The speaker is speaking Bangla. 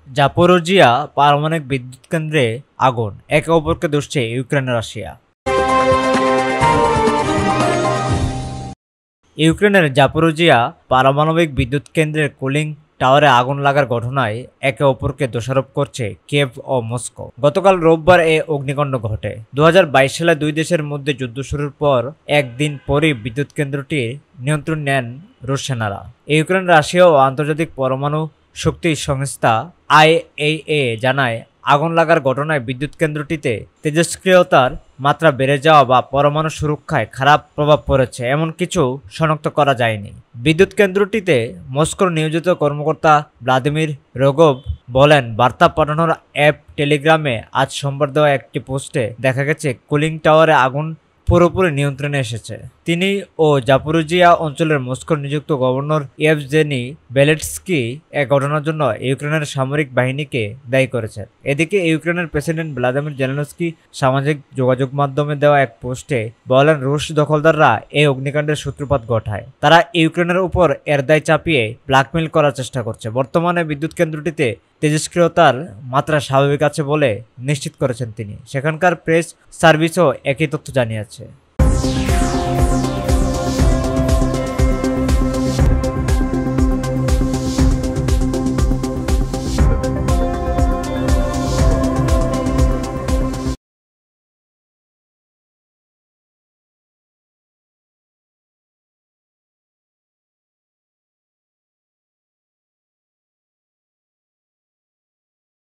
জাপোরোজিয়া পারমাণবিক বিদ্যুৎ কেন্দ্রে আগুন, একে অপরকে দুষছে ইউক্রেন রাশিয়া। ইউক্রেনের জাপোরোজিয়া পারমাণবিক বিদ্যুৎ কেন্দ্রের কুলিং টাওয়ারে আগুন লাগার ঘটনায় একে অপরকে দোষারোপ করছে কিয়েভ ও মস্কো। গতকাল রোববার এ অগ্নিকাণ্ড ঘটে। 2022 সালে দুই দেশের মধ্যে যুদ্ধ শুরুর পর একদিন পরই বিদ্যুৎ কেন্দ্রটির নিয়ন্ত্রণ নেন রুশ সেনারা। ইউক্রেন, রাশিয়া ও আন্তর্জাতিক পরমাণু শক্তি সংস্থা IAEA জানায়, আগুন লাগার ঘটনায় বিদ্যুৎ কেন্দ্রটিতে তেজস্ক্রিয়তার মাত্রা বেড়ে যাওয়া বা পরমাণু সুরক্ষায় খারাপ প্রভাব পড়েছে এমন কিছু শনাক্ত করা যায়নি। বিদ্যুৎ কেন্দ্রটিতে মস্কোর নিয়োজিত কর্মকর্তা ভ্লাদিমির রোগভ বলেন, বার্তা পাঠানোর অ্যাপ টেলিগ্রামে আজ সোমবার দেওয়া একটি পোস্টে দেখা গেছে কুলিং টাওয়ারে আগুন পুরোপুরি নিয়ন্ত্রণে এসেছে। তিনি ও জাপোরিজিয়া অঞ্চলের মস্কোর নিযুক্ত গভর্নর ইয়েভজেনি বেলেটস্কি এ ঘটনার জন্য ইউক্রেনের সামরিক বাহিনীকে দায়ী করেছেন। এদিকে ইউক্রেনের প্রেসিডেন্ট ভ্লাদিমির জেলেনস্কি সামাজিক যোগাযোগ মাধ্যমে দেওয়া এক পোস্টে বলেন, রুশ দখলদাররা এই অগ্নিকাণ্ডের সূত্রপাত ঘটায়। তারা ইউক্রেনের উপর এর দায় চাপিয়ে ব্ল্যাকমেইল করার চেষ্টা করছে। বর্তমানে বিদ্যুৎ কেন্দ্রটিতে তেজস্ক্রিয়তার মাত্রা স্বাভাবিক আছে বলে নিশ্চিত করেছেন তিনি। সেখানকার প্রেস সার্ভিসও একই তথ্য জানিয়েছে।